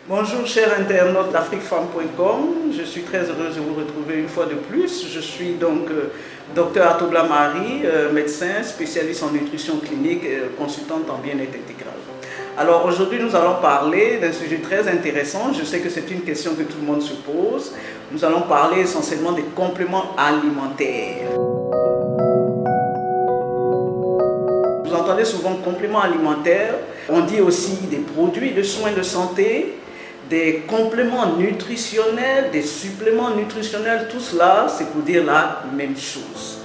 Bonjour chers internautes d'AfriqueFemme.com, je suis très heureuse de vous retrouver une fois de plus. Je suis donc Dr Atobla Marie, médecin spécialiste en nutrition clinique et consultante en bien-être intégral. Alors aujourd'hui nous allons parler d'un sujet très intéressant, je sais que c'est une question que tout le monde se pose. Nous allons parler essentiellement des compléments alimentaires. Vous entendez souvent compléments alimentaires, on dit aussi des produits de soins de santé, des compléments nutritionnels, des suppléments nutritionnels, tout cela c'est pour dire la même chose.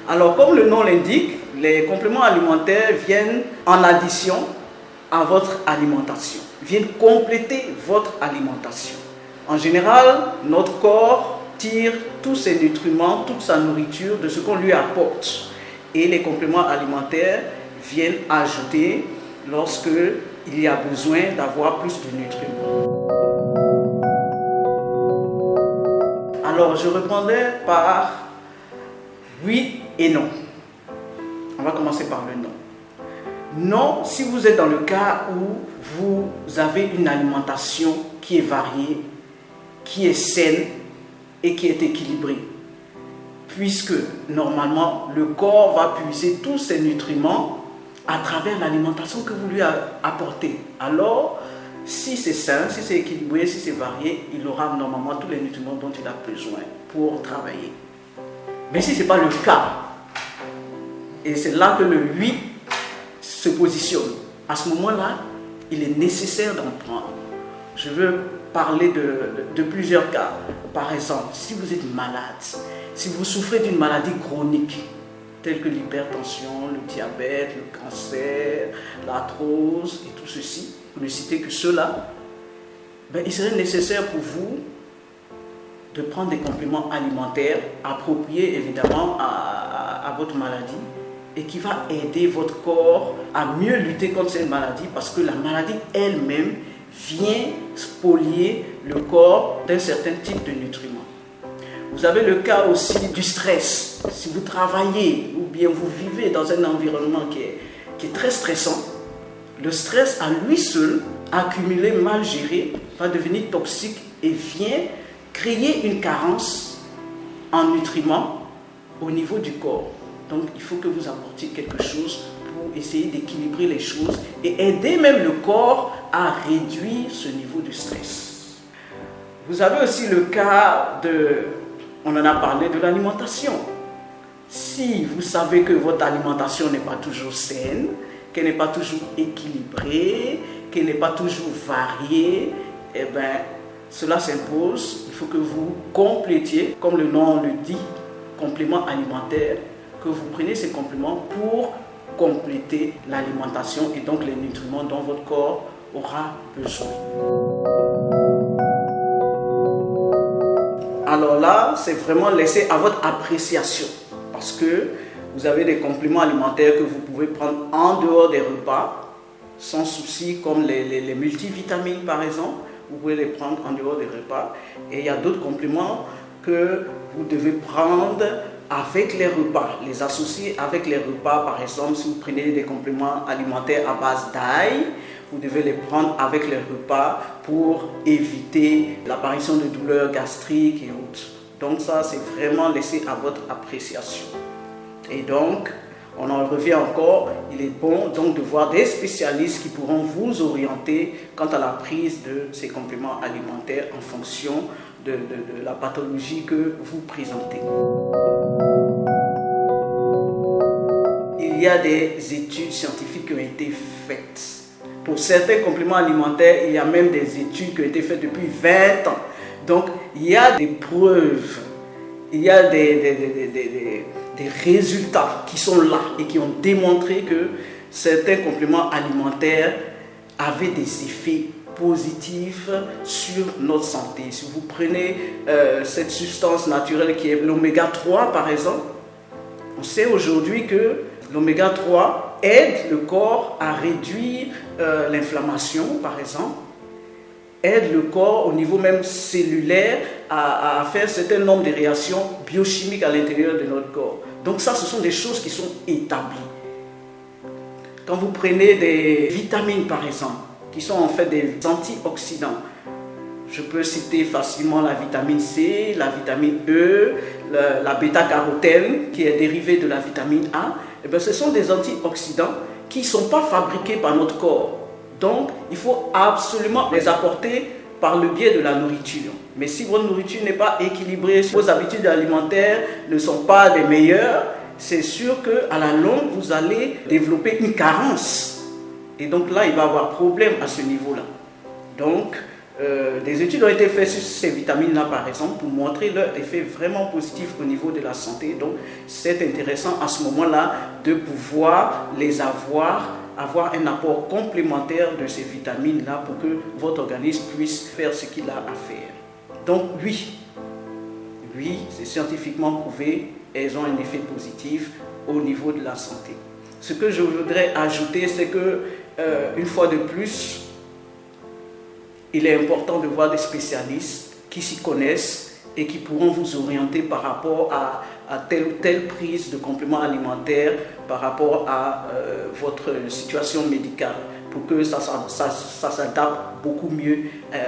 Alors comme le nom l'indique, les compléments alimentaires viennent en addition à votre alimentation, viennent compléter votre alimentation. En général, notre corps tire tous ses nutriments, toute sa nourriture de ce qu'on lui apporte. Et les compléments alimentaires viennent ajouter lorsque il y a besoin d'avoir plus de nutriments. Alors, je répondrai par oui et non. On va commencer par le non. Non, si vous êtes dans le cas où vous avez une alimentation qui est variée, qui est saine et qui est équilibrée. Puisque, normalement, le corps va puiser tous ses nutriments à travers l'alimentation que vous lui apportez. Alors, si c'est sain, si c'est équilibré, si c'est varié, il aura normalement tous les nutriments dont il a besoin pour travailler. Mais si ce n'est pas le cas, et c'est là que le oui se positionne, à ce moment-là, il est nécessaire d'en prendre. Je veux parler de plusieurs cas. Par exemple, si vous êtes malade, si vous souffrez d'une maladie chronique, telle que l'hypertension, le diabète, le cancer, l'arthrose et tout ceci, pour ne citer que ceux-là, il serait nécessaire pour vous de prendre des compléments alimentaires appropriés évidemment à votre maladie et qui va aider votre corps à mieux lutter contre cette maladie parce que la maladie elle-même vient spolier le corps d'un certain type de nutriments. Vous avez le cas aussi du stress. Si vous travaillez ou bien vous vivez dans un environnement qui est très stressant, le stress à lui seul, accumulé, mal géré, va devenir toxique et vient créer une carence en nutriments au niveau du corps. Donc il faut que vous apportiez quelque chose pour essayer d'équilibrer les choses et aider même le corps à réduire ce niveau de stress. Vous avez aussi le cas on en a parlé de l'alimentation. Si vous savez que votre alimentation n'est pas toujours saine, qu'elle n'est pas toujours équilibrée, qu'elle n'est pas toujours variée, cela s'impose. Il faut que vous complétiez, comme le nom le dit, compléments alimentaires, que vous preniez ces compléments pour compléter l'alimentation et donc les nutriments dont votre corps aura besoin. Alors là, c'est vraiment laissé à votre appréciation parce que vous avez des compléments alimentaires que vous pouvez prendre en dehors des repas sans souci, comme les multivitamines par exemple. Vous pouvez les prendre en dehors des repas. Et il y a d'autres compléments que vous devez prendre avec les repas, les associer avec les repas. Par exemple, si vous prenez des compléments alimentaires à base d'ail, vous devez les prendre avec les repas pour éviter l'apparition de douleurs gastriques et autres. Donc ça, c'est vraiment laissé à votre appréciation. Et donc, on en revient encore, il est bon donc de voir des spécialistes qui pourront vous orienter quant à la prise de ces compléments alimentaires en fonction de la pathologie que vous présentez. Il y a des études scientifiques qui ont été faites. Pour certains compléments alimentaires, il y a même des études qui ont été faites depuis 20 ans. Donc, il y a des preuves, il y a des résultats qui sont là et qui ont démontré que certains compléments alimentaires avaient des effets positifs sur notre santé. Si vous prenez cette substance naturelle qui est l'oméga 3 par exemple, on sait aujourd'hui que l'oméga 3 aide le corps à réduire l'inflammation par exemple, aide le corps au niveau même cellulaire à faire un certain nombre de réactions biochimiques à l'intérieur de notre corps. Donc ça, ce sont des choses qui sont établies. Quand vous prenez des vitamines par exemple, qui sont en fait des antioxydants, Je peux citer facilement la vitamine C, la vitamine E, la bêta-carotène qui est dérivée de la vitamine A. Et bien, ce sont des antioxydants qui ne sont pas fabriqués par notre corps. Donc, il faut absolument les apporter par le biais de la nourriture. Mais si votre nourriture n'est pas équilibrée, si vos habitudes alimentaires ne sont pas les meilleures, c'est sûr qu'à la longue, vous allez développer une carence. Et donc là, il va y avoir problème à ce niveau-là. Donc, des études ont été faites sur ces vitamines-là, par exemple, pour montrer leur effet vraiment positif au niveau de la santé. Donc, c'est intéressant à ce moment-là de pouvoir les avoir un apport complémentaire de ces vitamines-là pour que votre organisme puisse faire ce qu'il a à faire. Donc, oui, c'est scientifiquement prouvé, elles ont un effet positif au niveau de la santé. Ce que je voudrais ajouter, c'est que, une fois de plus, il est important de voir des spécialistes qui s'y connaissent et qui pourront vous orienter par rapport à telle ou telle prise de compléments alimentaires, par rapport à votre situation médicale, pour que ça s'adapte beaucoup mieux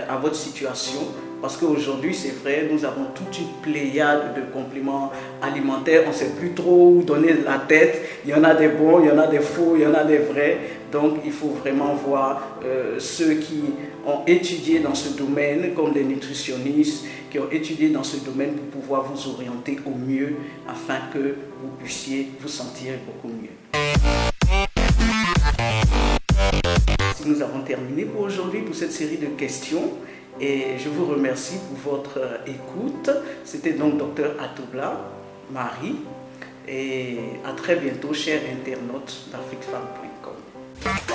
à votre situation. Parce qu'aujourd'hui, c'est vrai, nous avons toute une pléiade de compléments alimentaires. On ne sait plus trop où donner la tête. Il y en a des bons, il y en a des faux, il y en a des vrais. Donc, il faut vraiment voir ceux qui ont étudié dans ce domaine, comme les nutritionnistes, qui ont étudié dans ce domaine pour pouvoir vous orienter au mieux afin que vous puissiez vous sentir beaucoup mieux. Nous avons terminé pour aujourd'hui pour cette série de questions. Et je vous remercie pour votre écoute. C'était donc Dr Atoubla Marie. Et à très bientôt, chers internautes d'AfriqueFemme.com.